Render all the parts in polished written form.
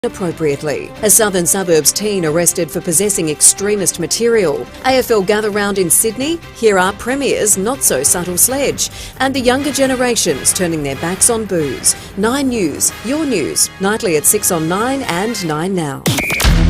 appropriately. A southern suburbs teen arrested for possessing extremist material. AFL gather round in Sydney. Here are Premier's not-so-subtle sledge. And the younger generations turning their backs on booze. 9 News, your news, nightly at 6 on 9 and 9 now.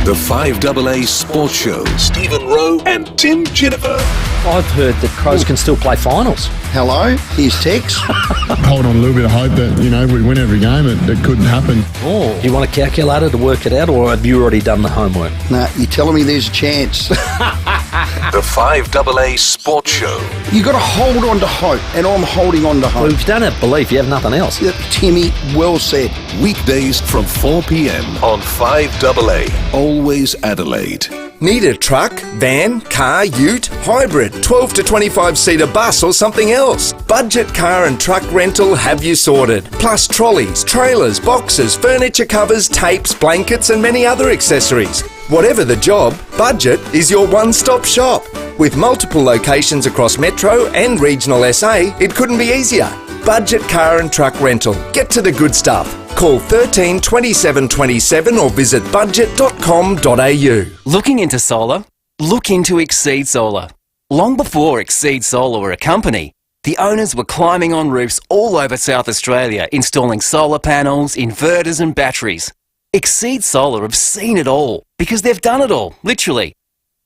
The FIVEAA Sports Show. Stephen Rowe and Tim Jennifer. I've heard that Crows can still play finals. Hello, here's Tex. Hold on a little bit of hope that, if we win every game, it couldn't happen. Oh, do you want a calculator to work it out, or have you already done the homework? Nah, you're telling me there's a chance. The FIVEAA Sports Show. You got to hold on to hope, and I'm holding on to hope. Well, if you don't have belief, you have nothing else. Yep, Timmy, well said. Weekdays from 4 p.m. on FIVEAA. Always Adelaide. Need a truck, van, car, ute, hybrid, 12 to 25 seater bus or something else? Budget Car and Truck Rental have you sorted. Plus trolleys, trailers, boxes, furniture covers, tapes, blankets and many other accessories. Whatever the job, Budget is your one-stop shop. With multiple locations across Metro and regional SA, it couldn't be easier. Budget Car and Truck Rental. Get to the good stuff. Call 13 27 27 or visit budget.com.au. Looking into solar? Look into Exceed Solar. Long before Exceed Solar were a company, the owners were climbing on roofs all over South Australia, installing solar panels, inverters and batteries. Exceed Solar have seen it all, because they've done it all, literally.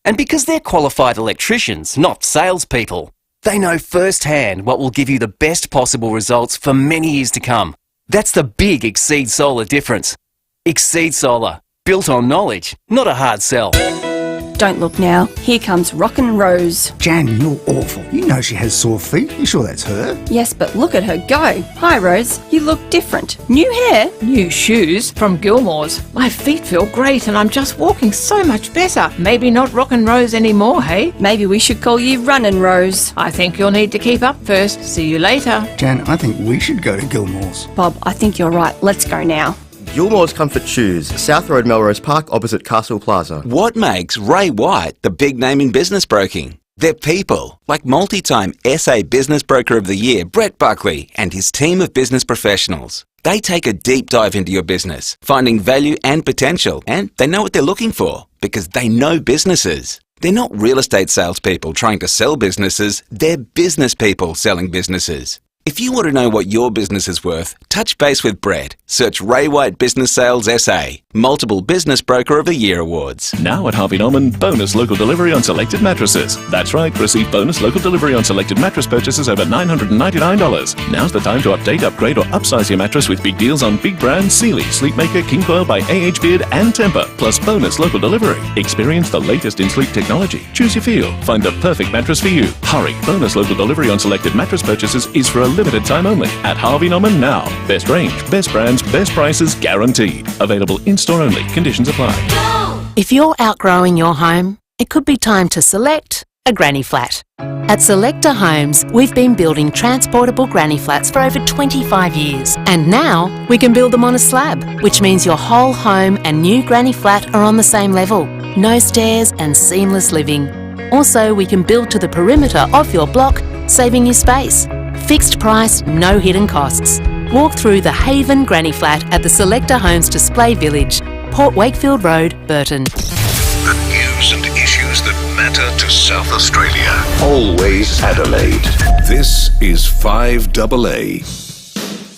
And because they're qualified electricians, not salespeople, they know firsthand what will give you the best possible results for many years to come. That's the big Exceed Solar difference. Exceed Solar, built on knowledge, not a hard sell. Don't look now. Here comes Rockin' Rose. Jan, you're awful. You know she has sore feet. You sure that's her? Yes, but look at her go. Hi, Rose. You look different. New hair. New shoes from Gilmore's. My feet feel great and I'm just walking so much better. Maybe not Rockin' Rose anymore, hey? Maybe we should call you Runnin' Rose. I think you'll need to keep up first. See you later. Jan, I think we should go to Gilmore's. Bob, I think you're right. Let's go now. Gilmore's Comfort Shoes, South Road, Melrose Park, opposite Castle Plaza. What makes Ray White the big name in business broking? They're people, like multi-time SA Business Broker of the Year, Brett Buckley, and his team of business professionals. They take a deep dive into your business, finding value and potential, and they know what they're looking for, because they know businesses. They're not real estate salespeople trying to sell businesses, they're business people selling businesses. If you want to know what your business is worth, touch base with Brett. Search Ray White Business Sales SA. Multiple Business Broker of the Year awards. Now at Harvey Norman, bonus local delivery on selected mattresses. That's right, receive bonus local delivery on selected mattress purchases over $999. Now's the time to update, upgrade or upsize your mattress with big deals on big brands Sealy, Sleepmaker, King Coil by AH Beard and Tempur. Plus bonus local delivery. Experience the latest in sleep technology. Choose your feel. Find the perfect mattress for you. Hurry, bonus local delivery on selected mattress purchases is for a limited time only at Harvey Norman now. Best range, best brands, best prices guaranteed. Available in-store only. Conditions apply. If you're outgrowing your home, it could be time to select a granny flat. At Selector Homes, we've been building transportable granny flats for over 25 years. And now we can build them on a slab, which means your whole home and new granny flat are on the same level. No stairs and seamless living. Also, we can build to the perimeter of your block, saving you space. Fixed price, no hidden costs. Walk through the Haven Granny Flat at the Selector Homes Display Village, Port Wakefield Road, Burton. The news and issues that matter to South Australia. Always Adelaide. This is FIVEAA.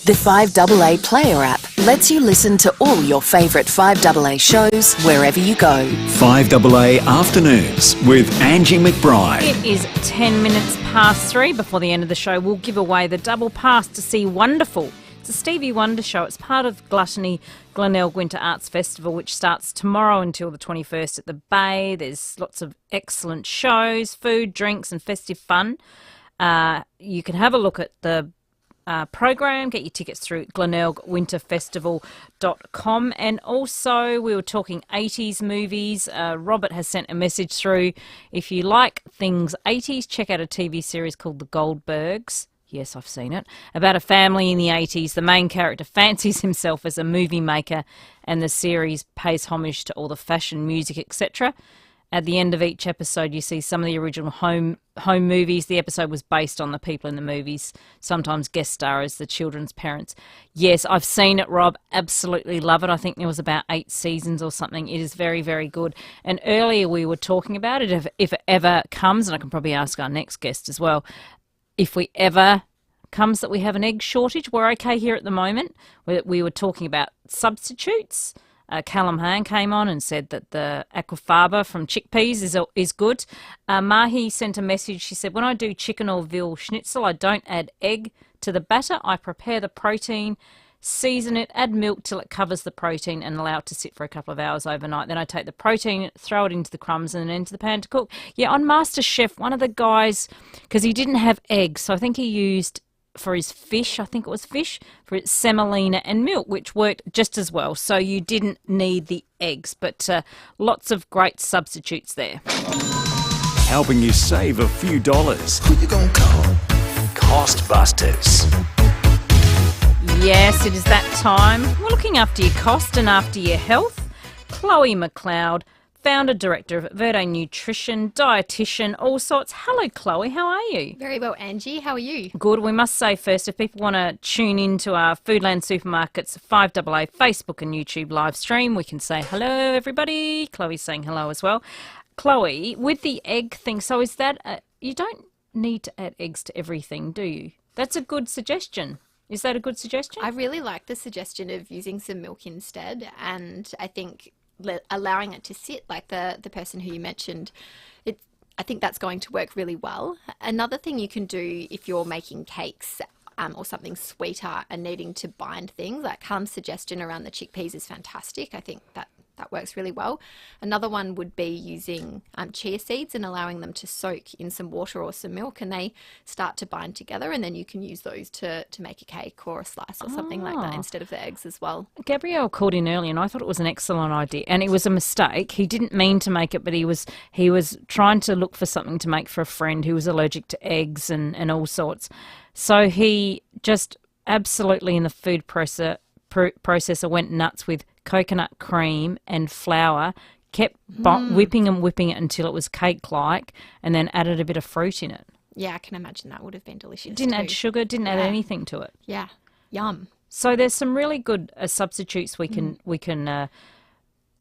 The FIVEAA Player app lets you listen to all your favourite FIVEAA shows wherever you go. FIVEAA Afternoons with Angie McBride. It is 10 minutes past 3. Before the end of the show, we'll give away the double pass to see Wonderful. It's a Stevie Wonder show. It's part of Gluttony Glenelg Winter Arts Festival, which starts tomorrow until the 21st at the Bay. There's lots of excellent shows, food, drinks and festive fun. You can have a look at the program, get your tickets through glenelgwinterfestival.com. And also, we were talking 80s movies. Robert has sent a message through. If you like things 80s, check out a TV series called The Goldbergs. Yes, I've seen it. About a family in the 80s. The main character fancies himself as a movie maker, and the series pays homage to all the fashion, music, etc. at the end of each episode, you see some of the original home movies. The episode was based on the people in the movies, sometimes guest star as the children's parents. Yes, I've seen it, Rob. Absolutely love it. I think there was about 8 seasons or something. It is very, very good. And earlier we were talking about it, if it ever comes, and I can probably ask our next guest as well, if we ever comes that we have an egg shortage, we're okay here at the moment. We were talking about substitutes. Callum Hahn came on and said that the aquafaba from chickpeas is good. Mahi sent a message. She said, when I do chicken or veal schnitzel, I don't add egg to the batter. I prepare the protein, season it, add milk till it covers the protein and allow it to sit for a couple of hours overnight. Then I take the protein, throw it into the crumbs and then into the pan to cook. Yeah, on MasterChef, one of the guys, because he didn't have eggs, so I think he used for his fish, I think it was fish, for its semolina and milk, which worked just as well. So you didn't need the eggs, but lots of great substitutes there. Helping you save a few dollars. Who you gonna call? Costbusters. Yes, it is that time. We're looking after your cost and after your health. Chloe McLeod, founder, director of FIVEAA Nutrition, dietitian, all sorts. Hello, Chloe. How are you? Very well, Angie. How are you? Good. We must say first, if people want to tune into our Foodland Supermarkets 5AA Facebook and YouTube live stream, we can say hello, everybody. Chloe's saying hello as well. Chloe, with the egg thing, so is that you don't need to add eggs to everything, do you? That's a good suggestion. Is that a good suggestion? I really like the suggestion of using some milk instead, and I think allowing it to sit, like the person who you mentioned, I think that's going to work really well. Another thing you can do if you're making cakes or something sweeter and needing to bind things, like Callum's suggestion around the chickpeas is fantastic. I think that works really well. Another one would be using chia seeds and allowing them to soak in some water or some milk, and they start to bind together, and then you can use those to make a cake or a slice or something like that instead of the eggs as well. Gabrielle called in earlier and I thought it was an excellent idea, and it was a mistake. He didn't mean to make it, but he was trying to look for something to make for a friend who was allergic to eggs and all sorts. So he just absolutely in the food processor went nuts with coconut cream and flour, kept whipping it until it was cake-like, and then added a bit of fruit in it. Yeah, I can imagine that would have been delicious. Didn't add sugar, didn't add anything to it. Yeah, yum. So there's some really good substitutes we can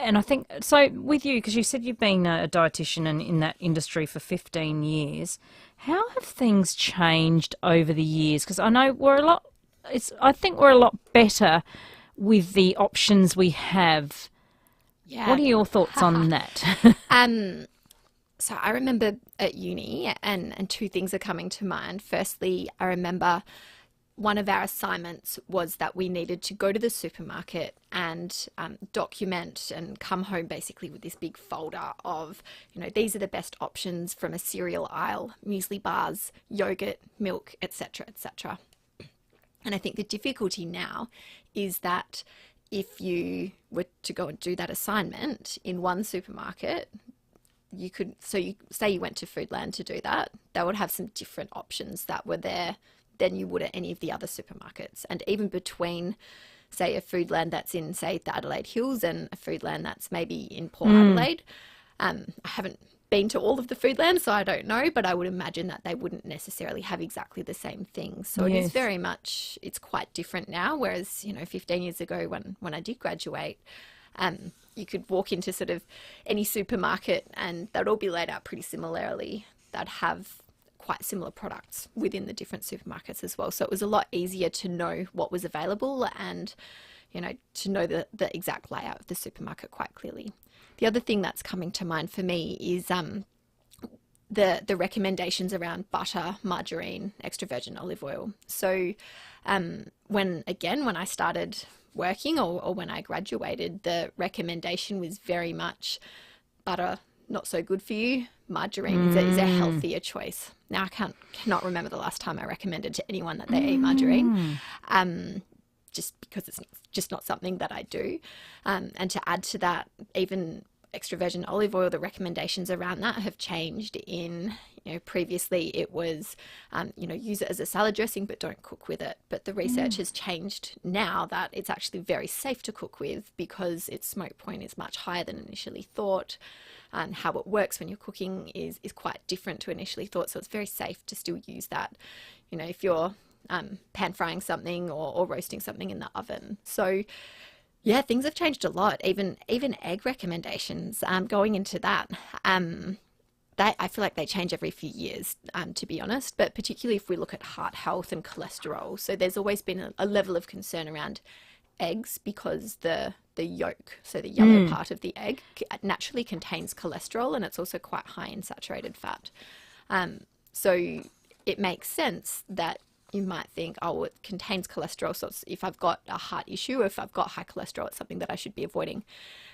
and I think, so with you, because you said you've been a dietitian and in that industry for 15 years, how have things changed over the years? Because I know I think we're a lot better with the options we have. Yeah. What are your thoughts on that? So I remember at uni, and 2 things are coming to mind. Firstly, I remember one of our assignments was that we needed to go to the supermarket and document and come home basically with this big folder of, these are the best options from a cereal aisle, muesli bars, yogurt, milk, etc., etc. And I think the difficulty now is that if you were to go and do that assignment in one supermarket, say you went to Foodland to do that, they would have some different options that were there than you would at any of the other supermarkets. And even between, say, a Foodland that's in, say, the Adelaide Hills and a Foodland that's maybe in Port Adelaide, I haven't been to all of the Foodlands, so I don't know, but I would imagine that they wouldn't necessarily have exactly the same things. So It is very much, it's quite different now, whereas, 15 years ago when I did graduate, you could walk into sort of any supermarket and they'd all be laid out pretty similarly. They'd have quite similar products within the different supermarkets as well. So it was a lot easier to know what was available and, to know the exact layout of the supermarket quite clearly. The other thing that's coming to mind for me is the recommendations around butter, margarine, extra virgin olive oil. So when I started working or when I graduated, the recommendation was very much butter, not so good for you. Margarine is a healthier choice. Now, I cannot remember the last time I recommended to anyone that they eat margarine, just because it's just not something that I do. And to add to that, even extra virgin olive oil, the recommendations around that have changed in, previously it was, use it as a salad dressing, but don't cook with it. But the research has changed now that it's actually very safe to cook with because its smoke point is much higher than initially thought. And how it works when you're cooking is quite different to initially thought. So it's very safe to still use that, if you're pan frying something or roasting something in the oven. So yeah, things have changed a lot. Even egg recommendations, going into that, I feel like they change every few years, to be honest, but particularly if we look at heart health and cholesterol. So there's always been a level of concern around eggs because the yolk, so the yellow part of the egg, naturally contains cholesterol, and it's also quite high in saturated fat. So it makes sense that you might think, oh, it contains cholesterol, so if I've got a heart issue, if I've got high cholesterol, it's something that I should be avoiding.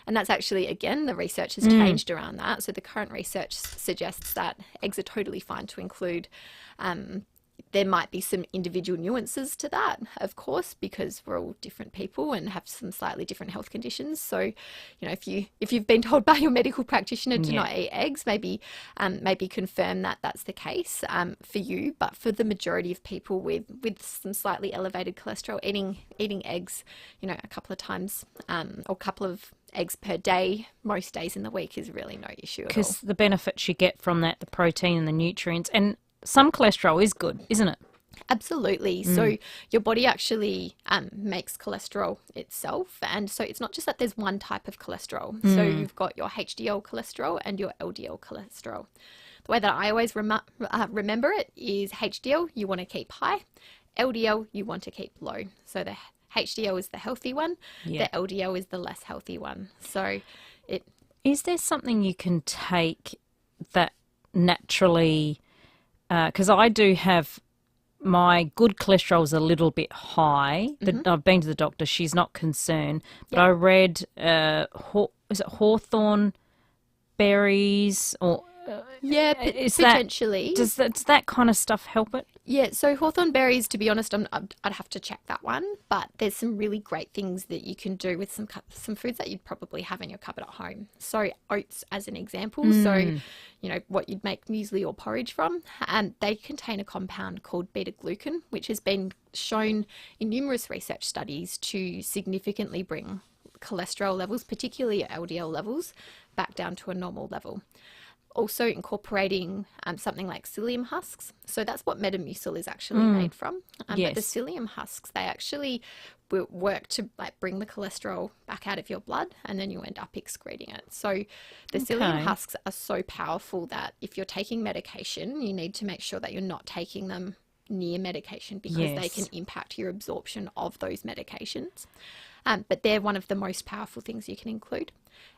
And that's actually, again, the research has changed around that. So the current research suggests that eggs are totally fine to include. There might be some individual nuances to that, of course, because we're all different people and have some slightly different health conditions. So, if you've been told by your medical practitioner to not eat eggs, maybe confirm that that's the case for you. But for the majority of people with some slightly elevated cholesterol, eating eggs, a couple of times or a couple of eggs per day, most days in the week, is really no issue at all. Because the benefits you get from that, the protein and the nutrients, and some cholesterol is good, isn't it? Absolutely. So your body actually makes cholesterol itself. And so it's not just that there's one type of cholesterol. So you've got your HDL cholesterol and your LDL cholesterol. The way that I always remember it is HDL, you want to keep high. LDL, you want to keep low. So the HDL is the healthy one. The LDL is the less healthy one. So is there something you can take that naturally... because I do have my good cholesterol is a little bit high. I've been to the doctor; she's not concerned. But I read, is it hawthorn berries or? Potentially. Does that kind of stuff help it? Yeah, so hawthorn berries, to be honest, I'd have to check that one. But there's some really great things that you can do with some foods that you'd probably have in your cupboard at home. So oats, as an example. So, what you'd make muesli or porridge from. They contain a compound called beta-glucan, which has been shown in numerous research studies to significantly bring cholesterol levels, particularly LDL levels, back down to a normal level. Also incorporating something like psyllium husks. So that's what Metamucil is actually made from. But the psyllium husks, they actually work to bring the cholesterol back out of your blood, and then you end up excreting it. So the psyllium husks are so powerful that if you're taking medication, you need to make sure that you're not taking them near medication because they can impact your absorption of those medications. But they're one of the most powerful things you can include.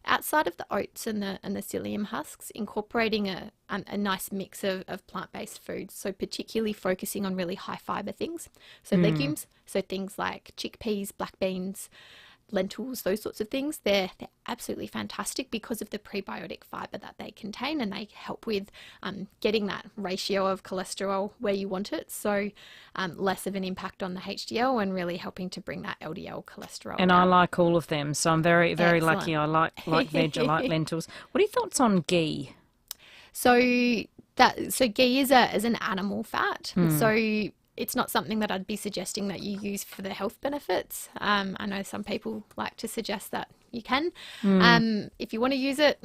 Outside of the oats and the psyllium husks, incorporating a nice mix of plant-based foods, so particularly focusing on really high fibre things. So legumes, so things like chickpeas, black beans, lentils, those sorts of things, they're absolutely fantastic because of the prebiotic fibre that they contain, and they help with getting that ratio of cholesterol where you want it, so less of an impact on the HDL and really helping to bring that LDL cholesterol And down. I like all of them, so I'm very, very lucky. I like veg, I like lentils. What are your thoughts on ghee? So ghee is an animal fat, so it's not something that I'd be suggesting that you use for the health benefits. I know some people like to suggest that you can. If you want to use it,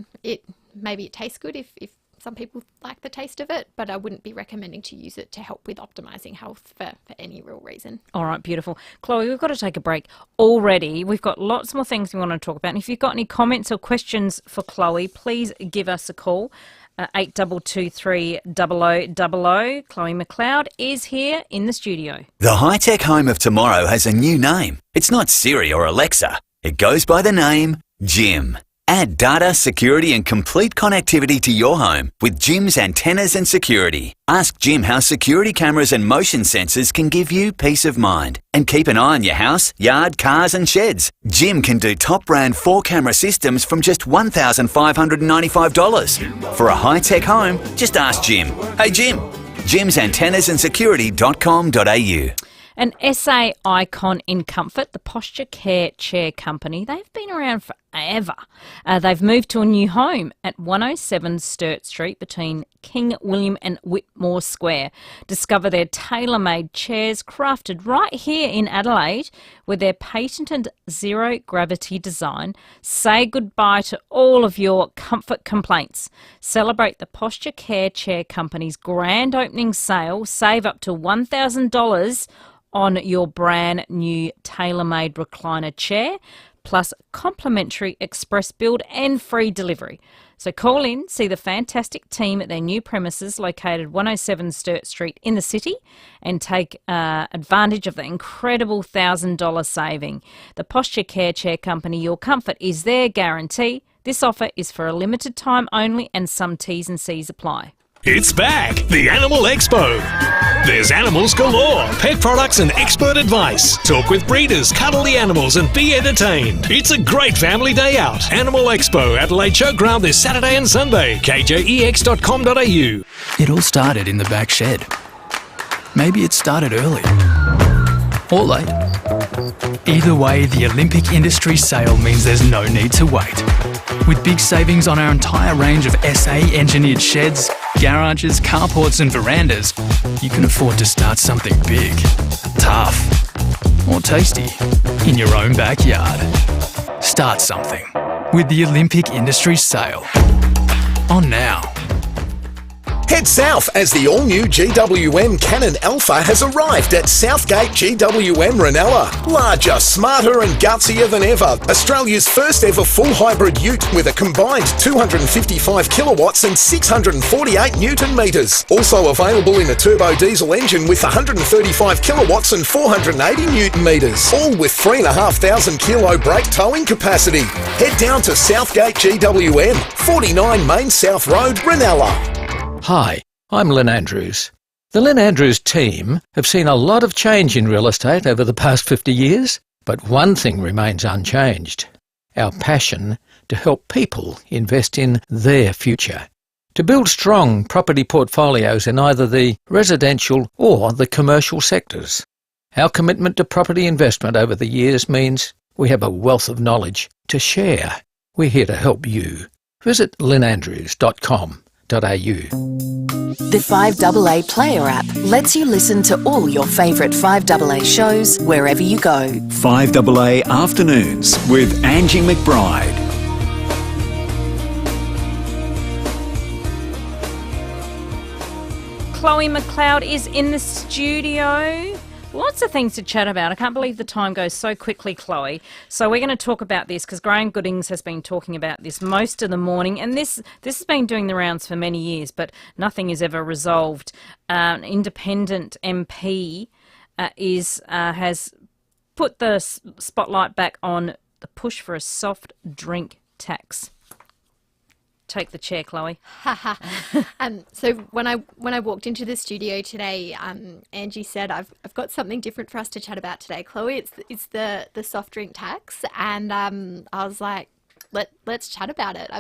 maybe it tastes good if some people like the taste of it, but I wouldn't be recommending to use it to help with optimizing health for any real reason. All right, beautiful. Chloe, we've got to take a break already. We've got lots more things we want to talk about. And if you've got any comments or questions for Chloe, please give us a call. 8223 0000. Chloe McLeod is here in the studio. The high-tech home of tomorrow has a new name. It's not Siri or Alexa. It goes by the name Jim. Add data, security and complete connectivity to your home with Jim's antennas and security. Ask Jim how security cameras and motion sensors can give you peace of mind. And keep an eye on your house, yard, cars and sheds. Jim can do top brand 4-camera systems from just $1,595. For a high-tech home, just ask Jim. Hey Jim. Jim's antennas and security.com.au. An SA icon in comfort, the Posture Care Chair Company. They've been around for ever. They've moved to a new home at 107 Sturt Street between King William and Whitmore Square. Discover their tailor-made chairs crafted right here in Adelaide with their patented zero-gravity design. Say goodbye to all of your comfort complaints. Celebrate the Posture Care Chair Company's grand opening sale. Save up to $1,000 on your brand new tailor-made recliner chair, plus complimentary express build and free delivery. So call in, see the fantastic team at their new premises located 107 Sturt Street in the city, and take advantage of the incredible $1,000 saving. The Posture Care Chair Company, your comfort is their guarantee. This offer is for a limited time only and some T's and C's apply. It's back, the Animal Expo. There's animals galore, pet products and expert advice. Talk with breeders, cuddle the animals and be entertained. It's a great family day out. Animal Expo, Adelaide Showground this Saturday and Sunday. kjex.com.au. It all started in the back shed. Maybe it started early. Or late. Either way, the Olympic Industry sale means there's no need to wait. With big savings on our entire range of SA engineered sheds, garages, carports and verandas, you can afford to start something big, tough, or tasty in your own backyard. Start something with the Olympic Industry sale. On now. Head south as the all-new GWM Cannon Alpha has arrived at Southgate GWM Ranella. Larger, smarter and gutsier than ever. Australia's first ever full hybrid ute with a combined 255 kilowatts and 648 newton metres. Also available in a turbo diesel engine with 135 kilowatts and 480 newton metres. All with 3,500 kilo brake towing capacity. Head down to Southgate GWM, 49 Main South Road, Ranella. Hi, I'm Lynn Andrews. The Lynn Andrews team have seen a lot of change in real estate over the past 50 years, but one thing remains unchanged: our passion to help people invest in their future, to build strong property portfolios in either the residential or the commercial sectors. Our commitment to property investment over the years means we have a wealth of knowledge to share. We're here to help you. Visit lynnandrews.com. The 5AA Player app lets you listen to all your favourite 5AA shows wherever you go. 5AA Afternoons with Angie McBride. Chloe McLeod is in the studio. Lots of things to chat about. I can't believe the time goes so quickly, Chloe. So we're going to talk about this because Graham Goodings has been talking about this most of the morning, and this has been doing the rounds for many years, but nothing is ever resolved. An independent MP has put the spotlight back on the push for a soft drink tax. Take the chair, Chloe. So when I walked into the studio today, Angie said, "I've got something different for us to chat about today, Chloe. It's the soft drink tax," and I was like, let's chat about it.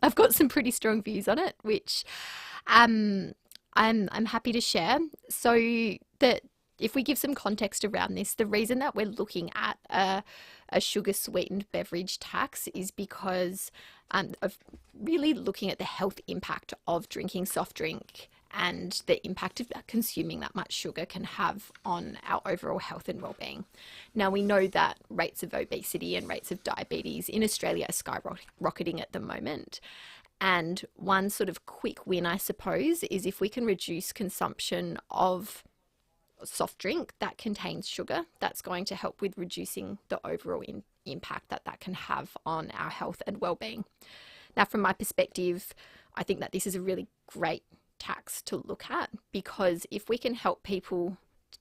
I've got some pretty strong views on it, which I'm happy to share. So that if we give some context around this, the reason that we're looking at a sugar-sweetened beverage tax is because of really looking at the health impact of drinking soft drink and the impact of consuming that much sugar can have on our overall health and well-being. Now, we know that rates of obesity and rates of diabetes in Australia are skyrocketing at the moment. And one sort of quick win, I suppose, is if we can reduce consumption of soft drink that contains sugar, that's going to help with reducing the overall impact that can have on our health and well-being. Now, from my perspective, I think that this is a really great tax to look at, because if we can help people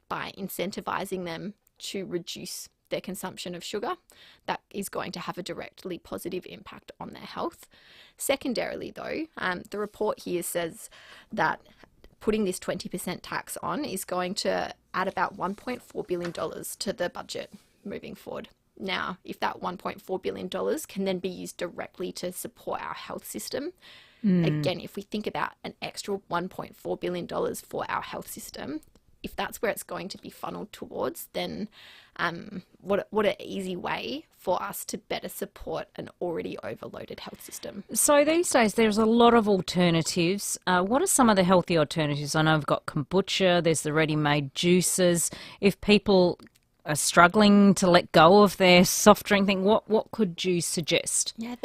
by incentivizing them to reduce their consumption of sugar, that is going to have a directly positive impact on their health. Secondarily, though, the report here says that putting this 20% tax on is going to add about $1.4 billion to the budget moving forward. Now, if that $1.4 billion can then be used directly to support our health system, again, if we think about an extra $1.4 billion for our health system, if that's where it's going to be funneled towards, then what an easy way for us to better support an already overloaded health system. So these days there's a lot of alternatives. What are some of the healthy alternatives? I know we've got kombucha, there's the ready-made juices. If people are struggling to let go of their soft drink thing, what could you suggest? Yeah,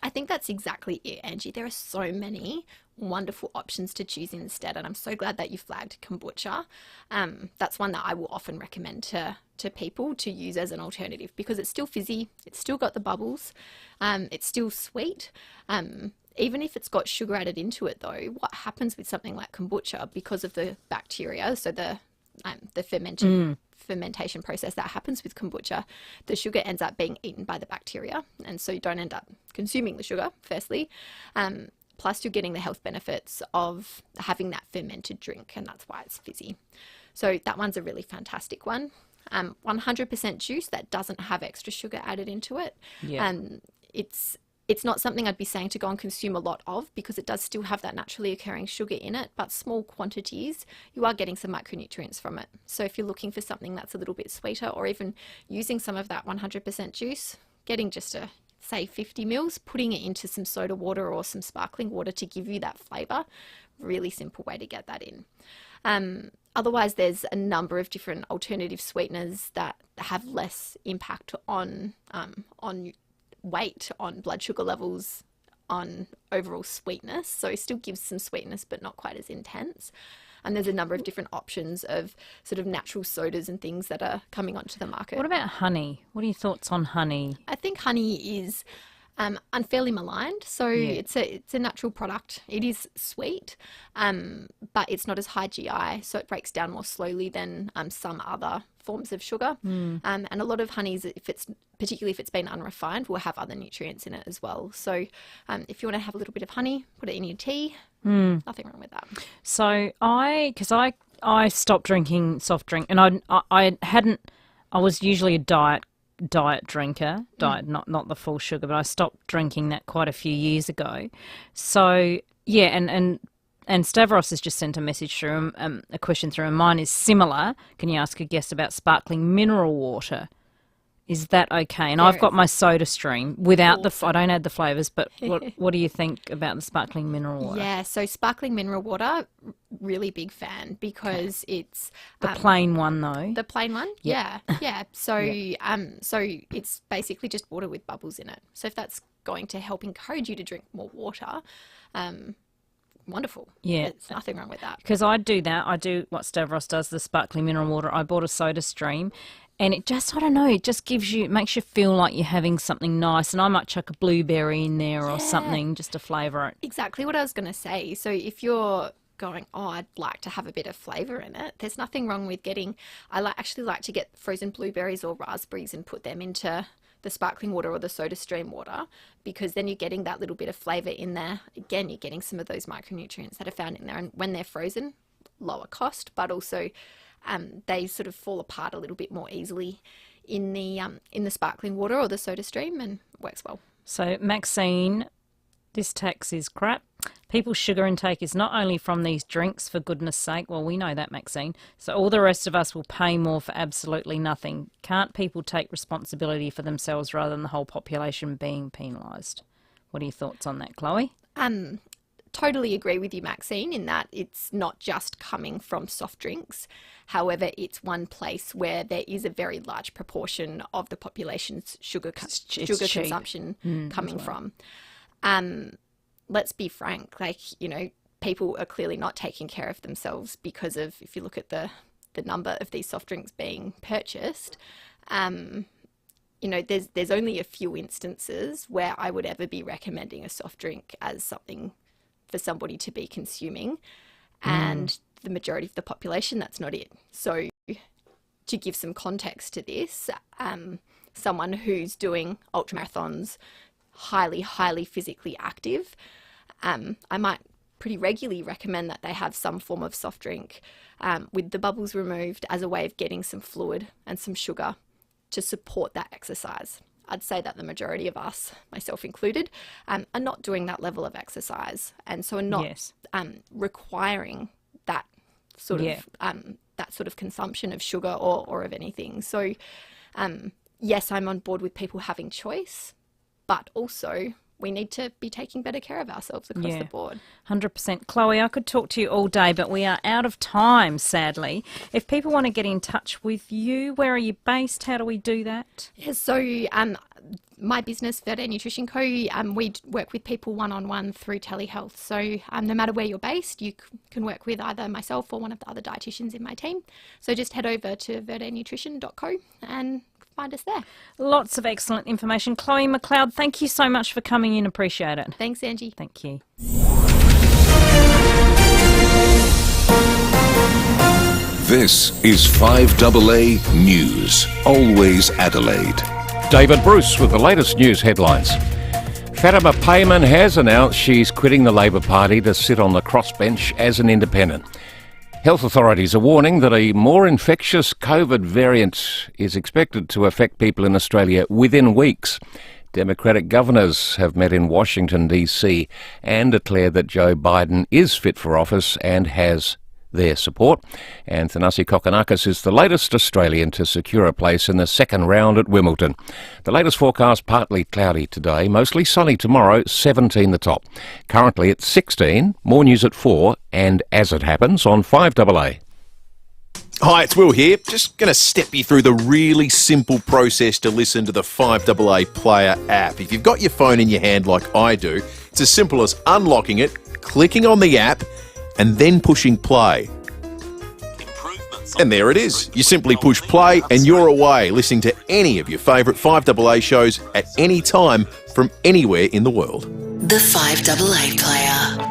I think that's exactly it, Angie. There are so many wonderful options to choose instead, and I'm so glad that you flagged kombucha. That's one that I will often recommend to people to use as an alternative because it's still fizzy, it's still got the bubbles, it's still sweet. Even if it's got sugar added into it though, what happens with something like kombucha, because of the bacteria, so the fermentation process that happens with kombucha, the sugar ends up being eaten by the bacteria, and so you don't end up consuming the sugar, firstly. Plus you're getting the health benefits of having that fermented drink, and that's why it's fizzy. So that one's a really fantastic one. 100% juice that doesn't have extra sugar added into it. Yeah. It's not something I'd be saying to go and consume a lot of because it does still have that naturally occurring sugar in it, but small quantities, you are getting some micronutrients from it. So if you're looking for something that's a little bit sweeter, or even using some of that 100% juice, getting just a, say, 50 mils, putting it into some soda water or some sparkling water to give you that flavour, really simple way to get that in. Otherwise, there's a number of different alternative sweeteners that have less impact on weight, on blood sugar levels, on overall sweetness. So it still gives some sweetness, but not quite as intense. And there's a number of different options of sort of natural sodas and things that are coming onto the market. What about honey? What are your thoughts on honey? I think honey is unfairly maligned. So it's a natural product. It is sweet, but it's not as high GI, so it breaks down more slowly than some other forms of sugar. And a lot of honeys, particularly if it's been unrefined, will have other nutrients in it as well. So if you want to have a little bit of honey, put it in your tea. Nothing wrong with that. So I stopped drinking soft drink, and I was usually a diet drinker, not the full sugar, but I stopped drinking that quite a few years ago. So yeah, and Stavros has just sent a message through, a question through, and mine is similar. Can you ask a guest about sparkling mineral water? Is that okay? And I've got my soda stream without I don't add the flavours, but what do you think about the sparkling mineral water? Yeah, so sparkling mineral water, really big fan because it's... The plain one though. The plain one? Yep. Yeah. So, so it's basically just water with bubbles in it. So if that's going to help encourage you to drink more water, wonderful. Yeah. There's nothing wrong with that. Because I do that. I do what Stavros does, the sparkling mineral water. I bought a soda stream. And it just, I don't know, it just makes you feel like you're having something nice. And I might chuck a blueberry in there or something just to flavour it. Exactly what I was going to say. So if you're going, I'd like to have a bit of flavour in it, there's nothing wrong with actually like to get frozen blueberries or raspberries and put them into the sparkling water or the soda stream water, because then you're getting that little bit of flavour in there. Again, you're getting some of those micronutrients that are found in there. And when they're frozen, lower cost, but also... they sort of fall apart a little bit more easily in the sparkling water or the soda stream, and works well. So Maxine, this tax is crap. People's sugar intake is not only from these drinks, for goodness sake. Well, we know that, Maxine. So all the rest of us will pay more for absolutely nothing. Can't people take responsibility for themselves rather than the whole population being penalised? What are your thoughts on that, Chloe? Totally agree with you, Maxine, in that it's not just coming from soft drinks. However, it's one place where there is a very large proportion of the population's sugar consumption coming from. Let's be frank, people are clearly not taking care of themselves because of, if you look at the number of these soft drinks being purchased, there's only a few instances where I would ever be recommending a soft drink as something for somebody to be consuming, and the majority of the population, that's not it. So to give some context to this, someone who's doing ultramarathons, highly physically active, I might pretty regularly recommend that they have some form of soft drink with the bubbles removed as a way of getting some fluid and some sugar to support that exercise. I'd say that the majority of us, myself included, are not doing that level of exercise, and so are not requiring that sort of that sort of consumption of sugar or of anything. So yes, I'm on board with people having choice, but also we need to be taking better care of ourselves across the board. 100%. Chloe, I could talk to you all day, but we are out of time, sadly. If people want to get in touch with you, where are you based? How do we do that? Yeah, so my business, FIVEAA Nutrition Co., we work with people one-on-one through telehealth. So no matter where you're based, you can work with either myself or one of the other dietitians in my team. So just head over to FIVEAAnutrition.co and find us there. Lots of excellent information. Chloe McLeod, thank you so much for coming in. Appreciate it. Thanks, Angie. Thank you. This is 5AA News, always Adelaide. David Bruce with the latest news headlines. Fatima Payman has announced she's quitting the Labor Party to sit on the crossbench as an independent. Health authorities are warning that a more infectious COVID variant is expected to affect people in Australia within weeks. Democratic governors have met in Washington, D.C. and declared that Joe Biden is fit for office and has their support. And Thanasi Kokonakis is the latest Australian to secure a place in the second round at Wimbledon. The latest forecast, partly cloudy today, mostly sunny tomorrow, 17 the top. Currently at 16, more news at 4, and as it happens on 5AA. Hi, it's Will here. Just going to step you through the really simple process to listen to the 5AA Player app. If you've got your phone in your hand like I do, it's as simple as unlocking it, clicking on the app, and then pushing play. And there it is. You simply push play and you're away, listening to any of your favourite 5AA shows at any time from anywhere in the world. The 5AA Player.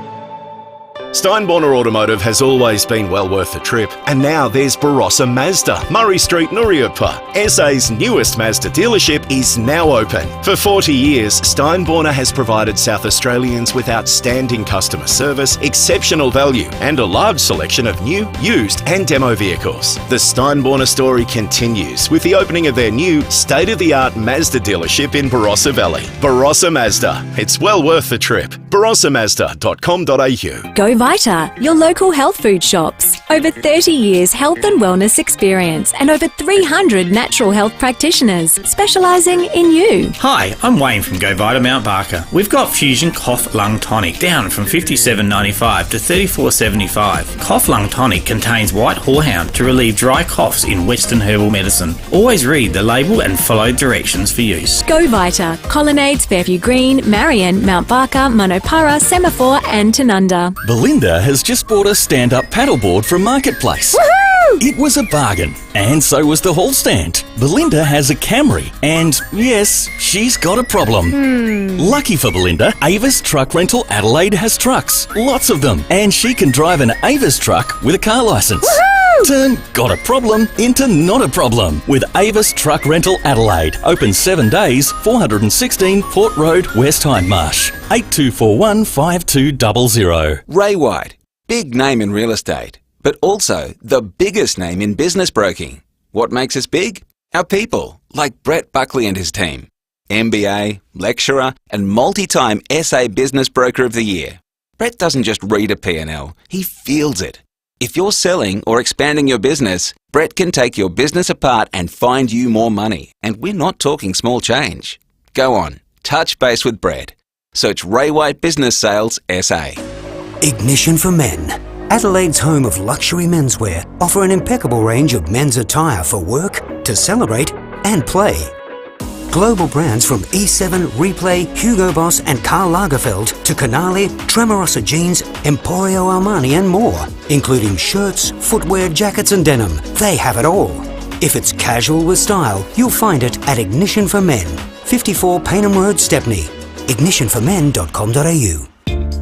Steinborner Automotive has always been well worth the trip, and now there's Barossa Mazda, Murray Street, Nuriupa. SA's newest Mazda dealership is now open. For 40 years, Steinborner has provided South Australians with outstanding customer service, exceptional value, and a large selection of new, used, and demo vehicles. The Steinborner story continues with the opening of their new state-of-the-art Mazda dealership in Barossa Valley. Barossa Mazda. It's well worth the trip. barossamazda.com.au. Go Vita, your local health food shops. Over 30 years health and wellness experience and over 300 natural health practitioners specialising in you. Hi, I'm Wayne from Go Vita Mount Barker. We've got Fusion Cough Lung Tonic down from $57.95 to $34.75. Cough Lung Tonic contains white horehound to relieve dry coughs in Western herbal medicine. Always read the label and follow directions for use. Go Vita, Colonnades, Fairview Green, Marion, Mount Barker, Manopara, Semaphore and Tanunda. Belinda has just bought a stand-up paddleboard from Marketplace. Woohoo! It was a bargain, and so was the hall stand. Belinda has a Camry, and yes, she's got a problem. Lucky for Belinda, Avis Truck Rental Adelaide has trucks, lots of them, and she can drive an Avis truck with a car licence. Turn got a problem into not a problem with Avis Truck Rental Adelaide. Open 7 days, 416 Port Road, West Hindmarsh. 8241 5200. Ray White, big name in real estate, but also the biggest name in business broking. What makes us big? Our people, like Brett Buckley and his team. MBA, lecturer, and multi-time SA Business Broker of the Year. Brett doesn't just read a P&L, he feels it. If you're selling or expanding your business, Brett can take your business apart and find you more money. And we're not talking small change. Go on, touch base with Brett. Search Ray White Business Sales SA. Ignition for Men. Adelaide's home of luxury menswear offer an impeccable range of men's attire for work, to celebrate and play. Global brands from E7, Replay, Hugo Boss and Karl Lagerfeld to Canali, Tremorosa Jeans, Emporio Armani and more, including shirts, footwear, jackets and denim. They have it all. If it's casual with style, you'll find it at Ignition for Men, 54 Paynham Road, Stepney. ignitionformen.com.au.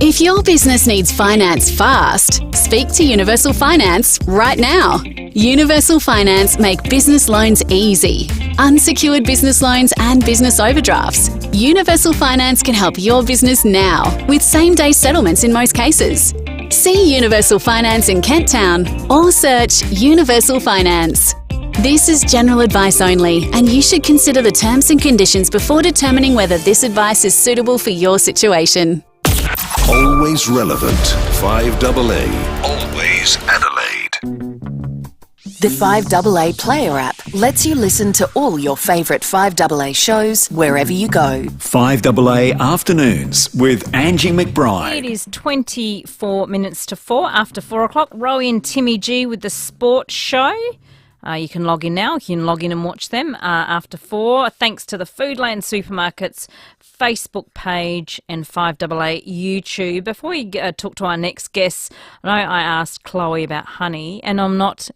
If your business needs finance fast, speak to Universal Finance right now. Universal Finance make business loans easy. Unsecured business loans and business overdrafts. Universal Finance can help your business now with same-day settlements in most cases. See Universal Finance in Kent Town or search Universal Finance. This is general advice only, and you should consider the terms and conditions before determining whether this advice is suitable for your situation. Always relevant. 5AA. Always Adelaide. The 5AA Player app lets you listen to all your favourite 5AA shows wherever you go. 5AA Afternoons with Angie McBride. It is 24 minutes to 4 after 4 o'clock. Rowie and Timmy G with the Sports Show. You can log in now. You can log in and watch them after 4. Thanks to the Foodland Supermarkets Facebook page and 5AA YouTube. Before we talk to our next guest, I know I asked Chloe about honey, and I'm not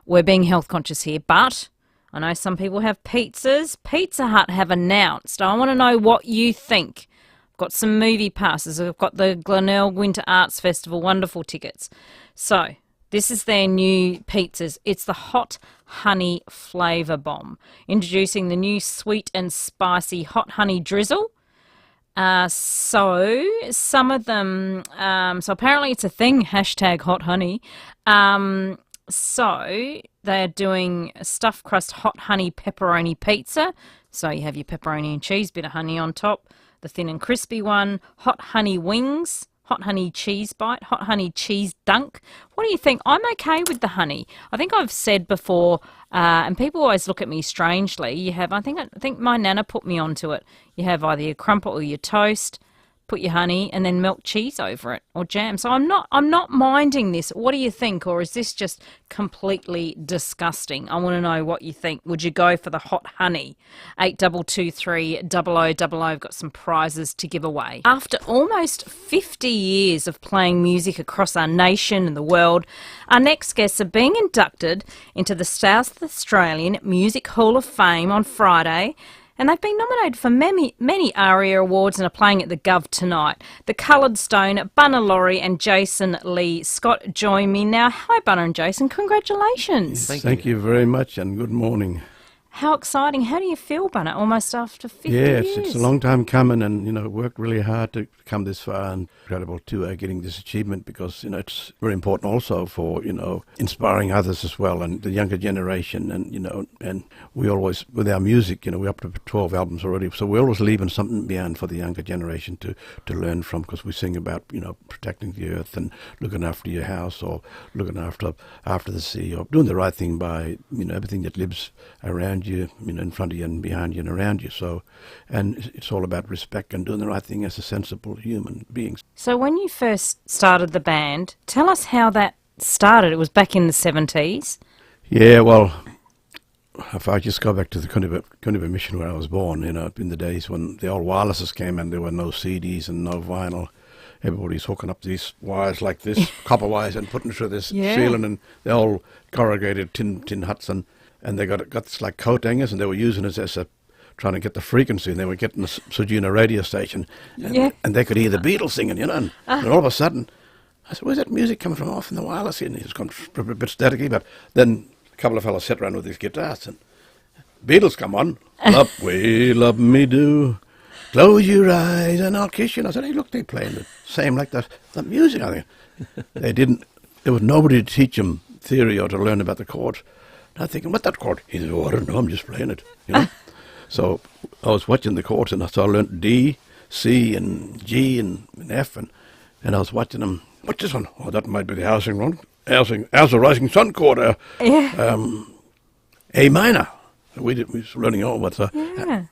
we're being health conscious here, but I know some people have pizzas. Pizza Hut have announced. I want to know what you think. I've got some movie passes. I've got the Glenelg Winter Arts Festival, wonderful tickets. So this is their new pizzas. It's the Hot Honey Flavour Bomb, introducing the new sweet and spicy Hot Honey Drizzle. So some of them, so apparently it's a thing, hashtag Hot Honey. So they're doing stuffed crust Hot Honey Pepperoni Pizza. So you have your pepperoni and cheese, bit of honey on top. The thin and crispy one, Hot Honey Wings, Hot Honey Cheese Bite, Hot Honey Cheese Dunk. What do you think? I'm okay with the honey. I think I've said before, and people always look at me strangely. You have, I think my nana put me onto it. You have either your crumpet or your toast, put your honey, and then melt cheese over it or jam. So I'm not minding this. What do you think? Or is this just completely disgusting? I want to know what you think. Would you go for the hot honey? 8223 0000. I've got some prizes to give away. After almost 50 years of playing music across our nation and the world, our next guests are being inducted into the South Australian Music Hall of Fame on Friday. And they've been nominated for many ARIA awards and are playing at the Gov tonight. The Coloured Stone, Bunna Laurie and Jason Lee Scott join me now. Hi, Bunna and Jason. Congratulations. Thank you very much and good morning. How exciting. How do you feel, Bunna, almost after 50 years? Yes, it's a long time coming and, worked really hard to come this far and incredible to getting this achievement because, it's very important also for, inspiring others as well and the younger generation and we always, with our music, we're up to 12 albums already, so we're always leaving something behind for the younger generation to learn from because we sing about, protecting the earth and looking after your house or looking after the sea or doing the right thing by, everything that lives around you, in front of you and behind you and around you. So, and it's all about respect and doing the right thing as a sensible human being. So when you first started the band, tell us how that started. It was back in the 70s. Yeah, well, if I just go back to the Kuniba Mission where I was born, in the days when the old wirelesses came and there were no CDs and no vinyl, everybody's hooking up these wires like this, copper wires, and putting through this ceiling, and they're all corrugated tin huts, and they got this like coat hangers, and they were using it as trying to get the frequency, and they were getting the Sujuna radio station, and they could hear the Beatles singing, and all of a sudden, I said, where's that music coming from off in the wireless here? And it was going a bit staticky, but then a couple of fellas sat around with these guitars, and Beatles come on, love, we love me do, close your eyes and I'll kiss you. And I said, hey, look, they're playing the same like that music, I think. They didn't, there was nobody to teach them theory or to learn about the chords. And I'm thinking, what that chord? He said, oh, I don't know, I'm just playing it, So I was watching the chords, and so I learned D, C, and G, and F, and I was watching them. What's this one? Oh, that might be the Housing Rising Sun chord, A minor. We were learning all what's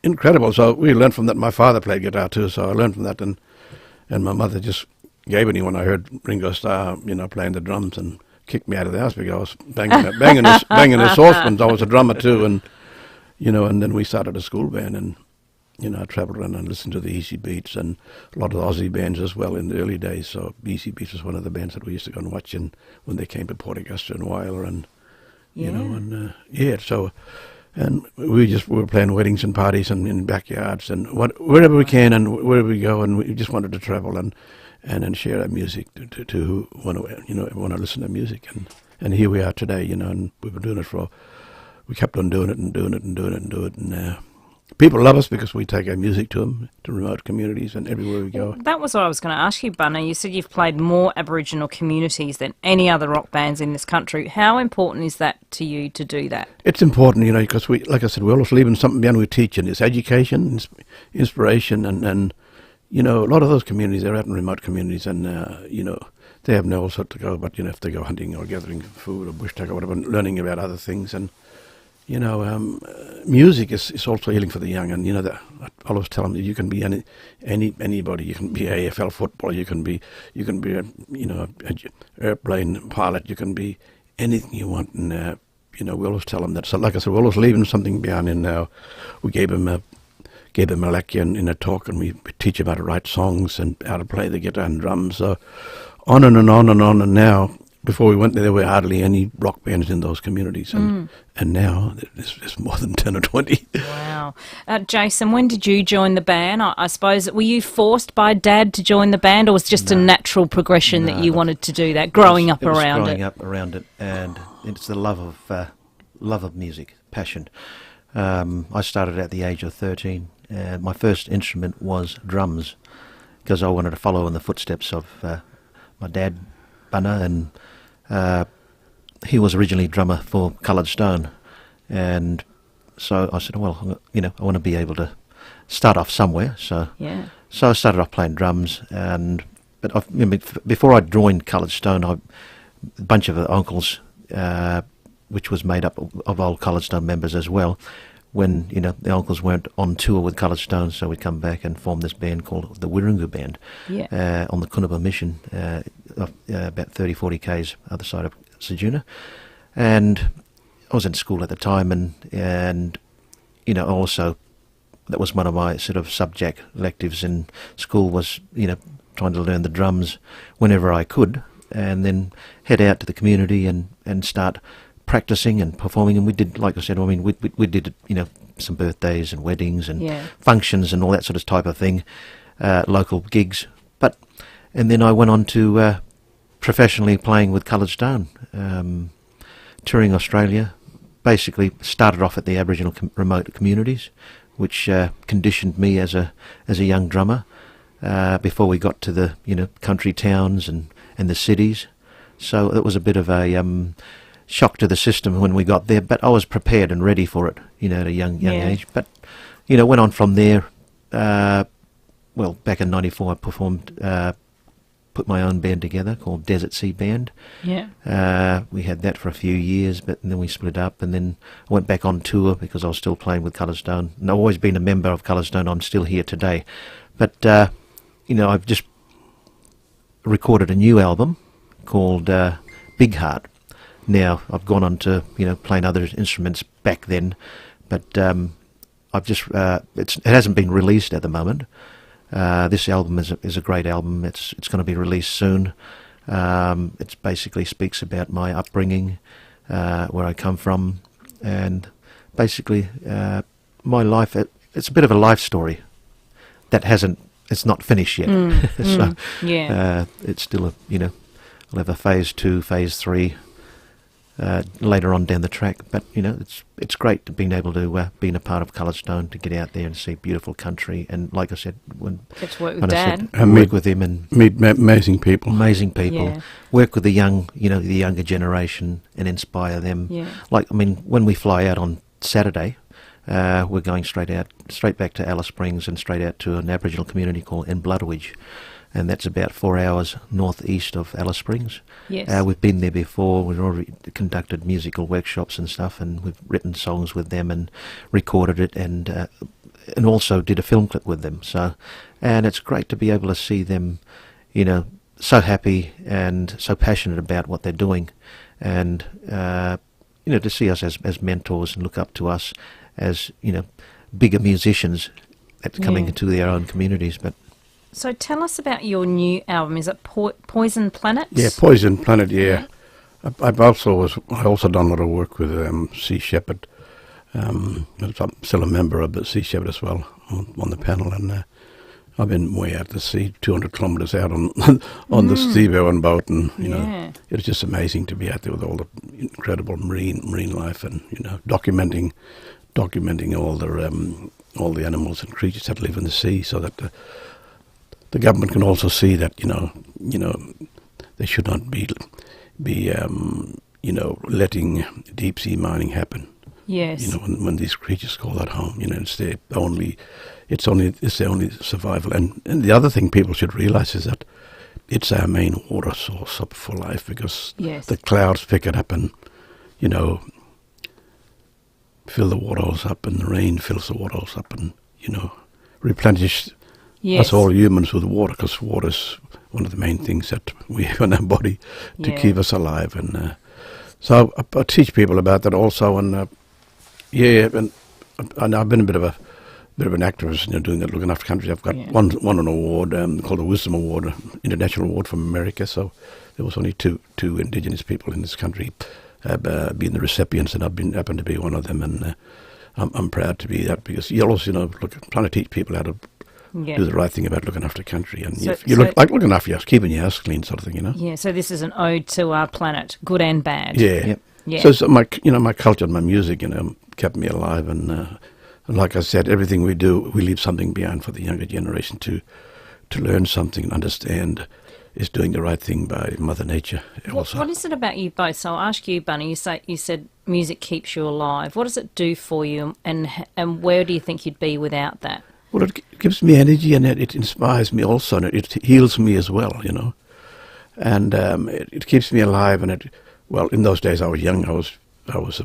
incredible. So we learned from that. My father played guitar too, so I learned from that, and my mother just gave me when I heard Ringo Starr, playing the drums, and kicked me out of the house because I was banging the saucepans. I was a drummer too, and and then we started a school band, and I travelled around and listened to the Easy Beats and a lot of Aussie bands as well in the early days. So Easy Beats was one of the bands that we used to go and watch when they came to Port Augusta and Whyler, and so. And we were playing weddings and parties and in backyards and wherever we can and wherever we go, and we just wanted to travel and share our music to who want to listen to music, and here we are today, and we've been doing it we kept on doing it and people love us because we take our music to them, to remote communities and everywhere we go. That was what I was going to ask you, Bunna. You said you've played more Aboriginal communities than any other rock bands in this country. How important is that to you to do that? It's important, because we, like I said, we're always leaving something behind. We're teaching. It's education, inspiration, and a lot of those communities, they're out in remote communities, and, they have nowhere else to go. But if they go hunting or gathering food or bush tuck or whatever, learning about other things, and music is also healing for the young. And I always tell them that you can be anybody. You can be AFL footballer. You can be a airplane pilot. You can be anything you want. And we always tell them that. So, like I said, we're always leaving something behind. And we gave them a lecture in a talk, and we teach them how to write songs and how to play the guitar and drums. So on and on and on. And now, before we went there were hardly any rock bands in those communities, and now there's more than 10 or 20. Wow. Jason, when did you join the band? I suppose, were you forced by Dad to join the band, or was it just a natural progression that you wanted to do that, growing up around it? Growing up around it, and it's the love of music, passion. I started at the age of 13, and my first instrument was drums, because I wanted to follow in the footsteps of my dad, Bunna, and he was originally drummer for Coloured Stone, and so I said, well, I want to be able to start off somewhere. So I started off playing drums, but before I joined Coloured Stone, a bunch of uncles, which was made up of old Coloured Stone members as well. When the uncles weren't on tour with Coloured Stone, so we'd come back and form this band called the Wirrungu Band on the Kunaba Mission, about 30-40 k's other side of Sejuna. And I was in school at the time, and also that was one of my sort of subject electives in school, was trying to learn the drums whenever I could, and then head out to the community and start practicing and performing. And we did, like I said, we did some birthdays and weddings and functions and all that sort of type of thing, local gigs. And then I went on to professionally playing with Coloured Stone, touring Australia. Basically started off at the Aboriginal remote communities, which conditioned me as a young drummer before we got to the country towns and the cities. So it was a bit of a shock to the system when we got there, but I was prepared and ready for it, at a young age. But went on from there. Back in '94, I performed, put my own band together called Desert Sea Band. We had that for a few years, but then we split up, and then I went back on tour because I was still playing with Coloured Stone. And I've always been a member of Coloured Stone. I'm still here today, but I've just recorded a new album called Big Heart. Now I've gone on to playing other instruments back then, but I've just it hasn't been released at the moment. This album is a great album. It's going to be released soon. It basically speaks about my upbringing, where I come from, and basically my life. It's a bit of a life story that it's not finished yet. So it's still I'll have a phase 2, phase 3 later on down the track. But it's great to being able to being a part of Coloured Stone, to get out there and see beautiful country. And like I said, get to work with Dad, work with him and meet amazing people. Work with the young, the younger generation, and inspire them. When we fly out on Saturday, we're going straight back to Alice Springs and straight out to an Aboriginal community called Nbluttawidge. And that's about 4 hours northeast of Alice Springs. We've been there before. We've already conducted musical workshops and stuff, and we've written songs with them and recorded it, and also did a film clip with them. So, and it's great to be able to see them, so happy and so passionate about what they're doing, and to see us as mentors and look up to us as bigger musicians that's coming into their own communities. But so tell us about your new album. Is it Poison Planet? Yeah, Poison Planet, yeah. I've also done a lot of work with Sea Shepherd. I'm still a member of the Sea Shepherd as well on the panel, and I've been way out to sea, 200 kilometres out on the steamboat boat, and it's just amazing to be out there with all the incredible marine life, and documenting all the animals and creatures that live in the sea, so that the government can also see that they should not be letting deep sea mining happen. Yes. When these creatures call that home, it's their only survival. And the other thing people should realise is that it's our main water source up for life, because Yes. the clouds pick it up and, you know, fill the waterholes up, and the rain fills the waterholes up, and, you know, replenish Yes. us all humans with water, because water's one of the main things that we have in our body to Yeah. keep us alive. And so I teach people about that also. And and I've been a bit of an activist, you know, doing that, looking after country. I've got won an award called the Wisdom Award, International Award from America. So there was only two Indigenous people in this country being the recipients, and happened to be one of them. And I'm proud to be that, because yellows, you know, trying to teach people how to do the right thing about looking after country, and you look like looking after your house, keeping your house clean, sort of thing, you know. Yeah, so this is an ode to our planet, good and bad. Yeah. Yeah. So my culture and my music, you know, kept me alive, and like I said, everything we do, we leave something behind for the younger generation to learn something and understand is doing the right thing by Mother Nature. Also, What is it about you both? So I'll ask you, Bunny. You said music keeps you alive. What does it do for you, and where do you think you'd be without that? well, it gives me energy, and it inspires me also, and it heals me as well, you know, and it keeps me alive, and well, in those days I was young. I was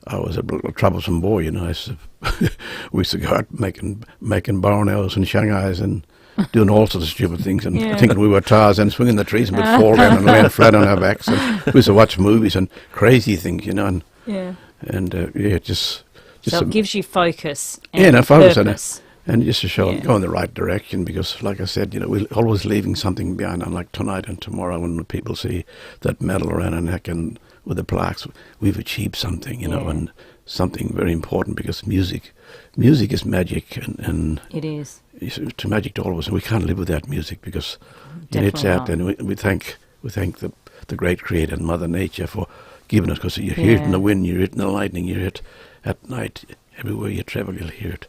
a troublesome boy, you know. We used to go out making barn-owls and shanghais and doing all sorts of stupid things, and thinking we were Tarzan, swinging the trees, and we'd fall down and land flat on our backs. And we used to watch movies and crazy things, you know. Just so it gives you focus. And focus purpose. and just to show go in the right direction, because, like I said, you know, we're always leaving something behind. Unlike tonight and tomorrow, when people see that medal around our neck and with the plaques, we've achieved something, you know, and something very important, because music is magic, and it is. It's magic to all of us, and we can't live without music, because it's out there. And we thank the great Creator, Mother Nature, for giving us, because you hear it in the wind, you hear it in the lightning, you hear it at night. Everywhere you travel, you'll hear it.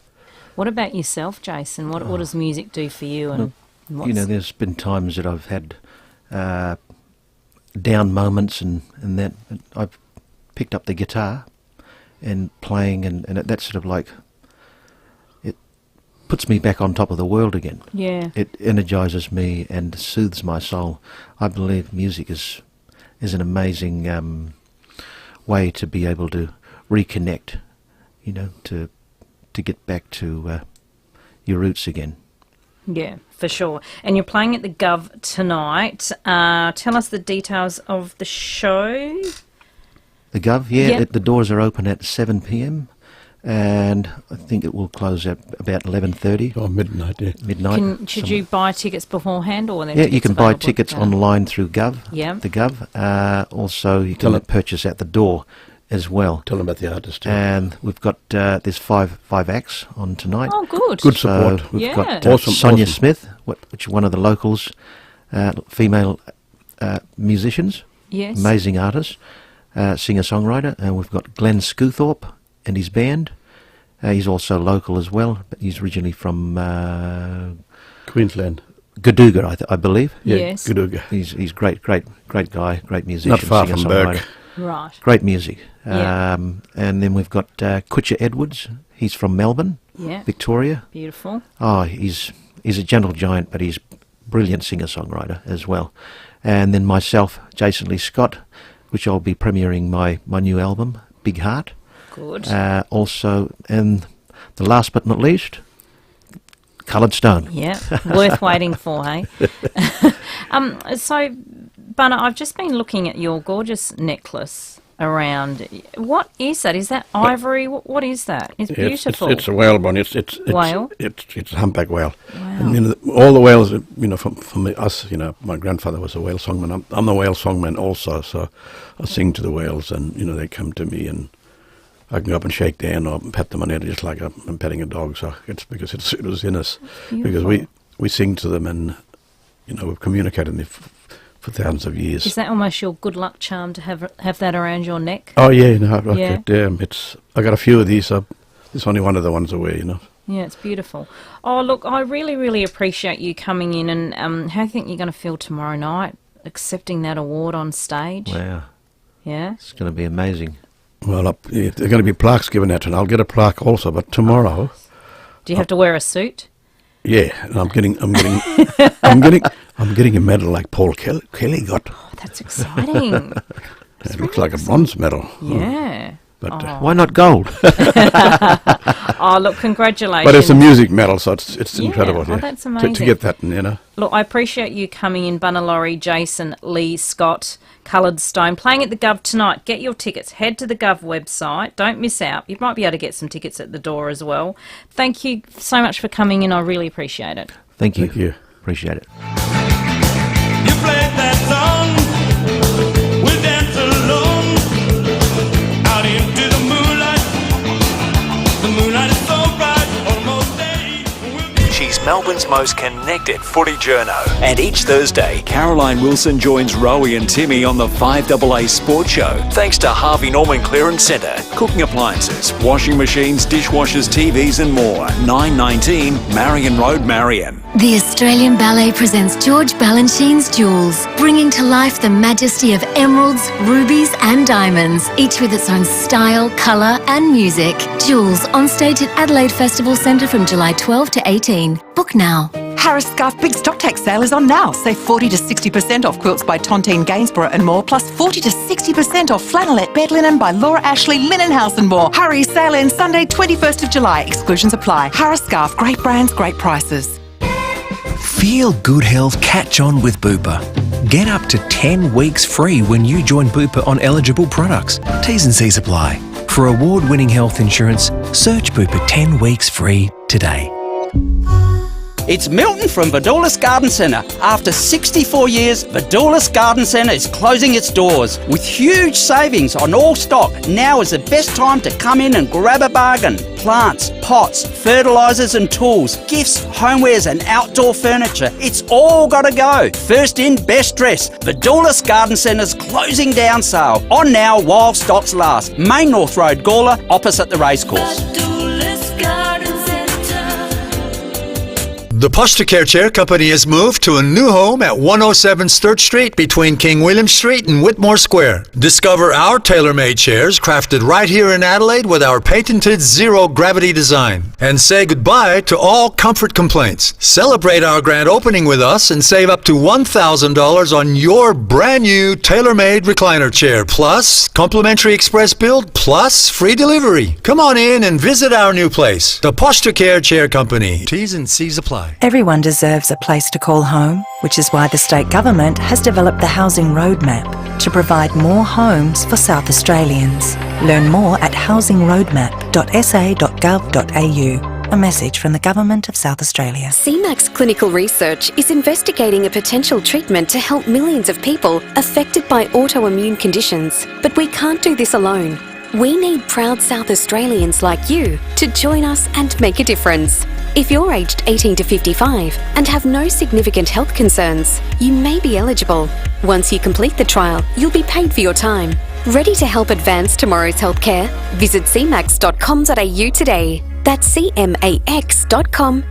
What about yourself, Jason? What does music do for you? And you know, there's been times that I've had down moments, and that I've picked up the guitar and playing, and that's sort of like, it puts me back on top of the world again. Yeah. It energizes me and soothes my soul. I believe music is an amazing way to be able to reconnect, you know, to get back to your roots again. Yeah, for sure. And you're playing at the Gov tonight. Tell us the details of the show. The Gov, the doors are open at 7 p.m. and I think it will close at about 11:30. Oh, midnight, yeah. Midnight. Should you buy tickets beforehand, or you can buy tickets online through Gov. Yeah. The Gov. Also, you can purchase at the door as well. Tell them about the artist too. And we've got there's five acts on tonight. Oh, good. Good support. So we've got Sonia Smith, which is one of the locals, female musicians. Yes. Amazing artist, singer-songwriter. And we've got Glenn Scoothorpe and his band. He's also local as well, but he's originally from Queensland. Gadooga, I believe. Yeah, yes. Gadooga. He's great guy, great musician. Not far from Burke. Right. Great music. Yeah. And then we've got Kutcha Edwards. He's from Melbourne, Victoria. Beautiful. Oh, he's a gentle giant, but he's a brilliant singer-songwriter as well. And then myself, Jason Lee Scott, which I'll be premiering my new album, Big Heart. Good. Also, and the last but not least, Coloured Stone. Yeah, worth waiting for, hey? So, Bunna, I've just been looking at your gorgeous necklace around. What is that? Is that ivory? What is that? It's beautiful. It's a whale bone. It's whale? It's a humpback whale. Wow. And, you know, all the whales, you know, from us, you know, my grandfather was a whale songman. I'm the whale songman also, so I sing to the whales, and, you know, they come to me, and I can go up and shake their hand or pat them on the head just like I'm petting a dog. So it's because it was in us. Beautiful. Because we sing to them, and, you know, we've communicated with them for thousands of years. Is that almost your good luck charm to have that around your neck? Oh yeah, no, I got a few of these. So there's only one of the ones I wear, you know. Yeah, it's beautiful. Oh, look, I really, really appreciate you coming in, and how do you think you're going to feel tomorrow night, accepting that award on stage? Wow. Yeah? It's going to be amazing. Well, there are going to be plaques given out, and I'll get a plaque also, but tomorrow... Do you have to wear a suit? Yeah, and I'm getting a medal like Paul Kelly got. Oh, that's exciting. It looks like a bronze medal. Yeah. But why not gold? Oh, look, congratulations. But it's a music medal, so it's incredible. Oh, that's amazing. To get that, you know. Look, I appreciate you coming in, Bunalori, Jason, Lee, Scott, Coloured Stone, playing at the Gov tonight. Get your tickets. Head to the Gov website. Don't miss out. You might be able to get some tickets at the door as well. Thank you so much for coming in. I really appreciate it. Thank you. Thank you. Appreciate it. You played that song, we'll dance alone, out into the moonlight. The moonlight is so bright, almost day. She's Melbourne's most connected footy journo. And each Thursday, Caroline Wilson joins Rowie and Timmy on the 5AA Sports Show. Thanks to Harvey Norman Clearance Centre. Cooking appliances, washing machines, dishwashers, TVs and more. 919 Marion Road, Marion. The Australian Ballet presents George Balanchine's Jewels, bringing to life the majesty of emeralds, rubies and diamonds, each with its own style, colour and music. Jewels, on stage at Adelaide Festival Centre from July 12 to 18. Book now. Harris Scarf Big Stock Take sale is on now. Save 40 to 60% off quilts by Tontine Gainsborough and more, plus 40 to 60% off flannelette bed linen by Laura Ashley Linen House and more. Hurry, sale ends Sunday 21st of July. Exclusions apply. Harris Scarf, great brands, great prices. Feel good health catch on with Bupa. Get up to 10 weeks free when you join Bupa on eligible products. T's and C's apply. For award-winning health insurance, search Bupa 10 weeks free today. It's Milton from Vidalis Garden Centre. After 64 years, Vidalis Garden Centre is closing its doors. With huge savings on all stock, now is the best time to come in and grab a bargain. Plants, pots, fertilisers and tools, gifts, homewares and outdoor furniture. It's all got to go. First in, best dressed. Vidalis Garden Centre's closing down sale. On now while stocks last. Main North Road, Gawler, opposite the racecourse. The Posture Care Chair Company has moved to a new home at 107 Sturt Street between King William Street and Whitmore Square. Discover our tailor-made chairs crafted right here in Adelaide with our patented zero-gravity design. And say goodbye to all comfort complaints. Celebrate our grand opening with us and save up to $1,000 on your brand new tailor-made recliner chair. Plus, complimentary express build, plus free delivery. Come on in and visit our new place. The Posture Care Chair Company. T's and C's apply. Everyone deserves a place to call home, which is why the state government has developed the Housing Roadmap to provide more homes for South Australians. Learn more at housingroadmap.sa.gov.au. A message from the Government of South Australia. CMAX Clinical Research is investigating a potential treatment to help millions of people affected by autoimmune conditions. But we can't do this alone. We need proud South Australians like you to join us and make a difference. If you're aged 18 to 55 and have no significant health concerns, you may be eligible. Once you complete the trial, you'll be paid for your time. Ready to help advance tomorrow's healthcare? Visit cmax.com.au today. That's cmax.com.au.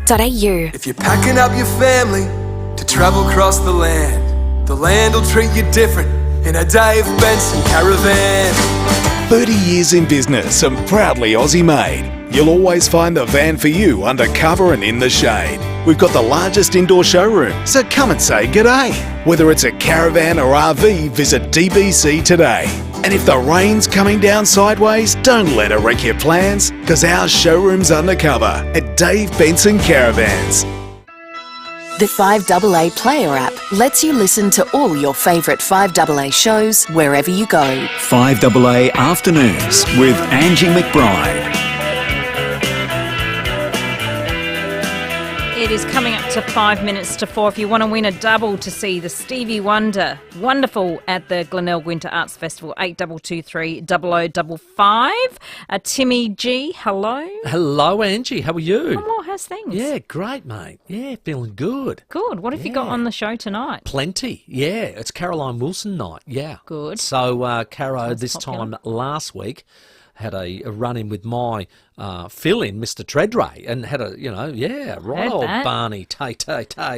If you're packing up your family to travel across the land will treat you different in a Dave Benson caravan. 30 years in business and proudly Aussie made. You'll always find the van for you under cover and in the shade. We've got the largest indoor showroom, so come and say g'day. Whether it's a caravan or RV, visit DBC today. And if the rain's coming down sideways, don't let it wreck your plans, because our showroom's undercover at Dave Benson Caravans. The 5AA Player app lets you listen to all your favourite 5AA shows wherever you go. 5AA Afternoons with Angie McBride. It is coming up to 5 minutes to 4. If you want to win a double to see the Stevie Wonder Wonderful at the Glenelg Winter Arts Festival, 8223 0055. Timmy G, hello. Hello, Angie. How are you? Oh, well, how's things? Yeah, great, mate. Yeah, feeling good. Good. What have you got on the show tonight? Plenty. Yeah, it's Caroline Wilson night. Yeah. Good. So, Caro, Sounds this popular. time last week, had a run-in with my fill-in, Mr. Treadray, and had a, right Heard old that. Barney, tay,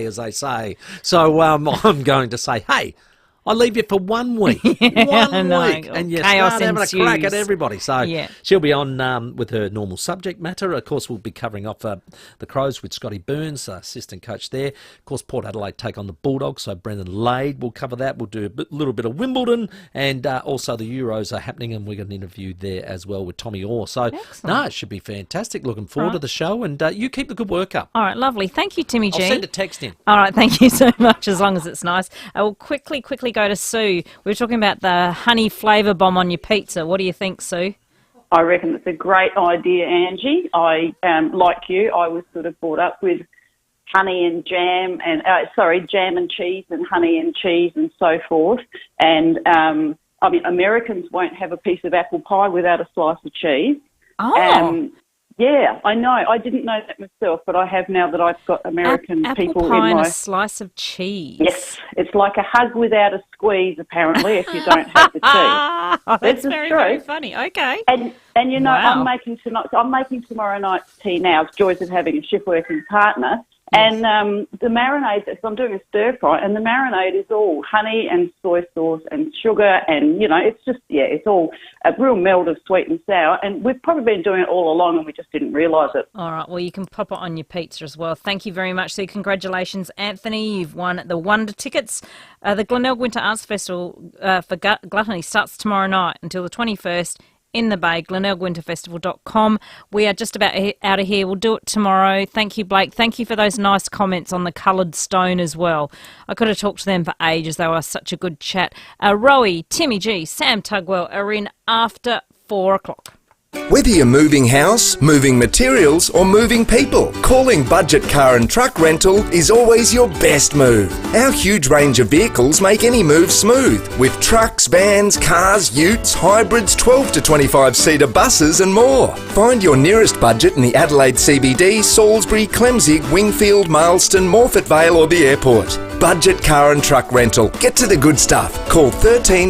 as they say. So I'm going to say, hey, I leave you for 1 week. One week. And you Chaos start having a crack at ensues. everybody. So she'll be on with her normal subject matter. Of course, we'll be covering off the Crows with Scotty Burns, assistant coach there. Of course, Port Adelaide take on the Bulldogs, so Brendan Lade will cover that. We'll do a little bit of Wimbledon, and also the Euros are happening, and we're going to interview there as well with Tommy Orr. So, no, it should be fantastic. Looking forward to the show, and you keep the good work up. All right, lovely. Thank you, Timmy G. I'll send a text in. All right, thank you so much, as long as it's nice. We'll quickly go to Sue. We were talking about the honey flavour bomb on your pizza. What do you think, Sue? I reckon it's a great idea, Angie. I, like you, I was sort of brought up with honey and jam and, jam and cheese and honey and cheese and so forth. And, I mean, Americans won't have a piece of apple pie without a slice of cheese. Oh. Yeah, I know. I didn't know that myself, but I have now that I've got American people apple pie in my... and a slice of cheese. Yes, it's like a hug without a squeeze, apparently, if you don't have the tea. That's This is very, true. very funny. Okay. And you know, Wow. I'm making tomorrow night's tea now. It's joys of having a shift working partner. And the marinade, so I'm doing a stir fry, and the marinade is all honey and soy sauce and sugar, and, you know, it's just, it's all a real meld of sweet and sour. And we've probably been doing it all along, and we just didn't realise it. All right, well, you can pop it on your pizza as well. Thank you very much, Sue. Congratulations, Anthony. You've won the Wonder tickets. The Glenelg Winter Arts Festival for Gluttony starts tomorrow night until the 21st. In the Bay, glenelgwinterfestival.com. We are just about out of here. We'll do it tomorrow. Thank you, Blake. Thank you for those nice comments on the coloured stone as well. I could have talked to them for ages. They were such a good chat. Rowie, Timmy G, Sam Tugwell are in after 4 o'clock. Whether you're moving house, moving materials or moving people, calling Budget Car and Truck Rental is always your best move. Our huge range of vehicles make any move smooth, with trucks, vans, cars, utes, hybrids, 12 to 25-seater buses and more. Find your nearest Budget in the Adelaide CBD, Salisbury, Clemzig, Wingfield, Mailstone, Morfett Vale or the airport. Budget Car and Truck Rental. Get to the good stuff. Call 13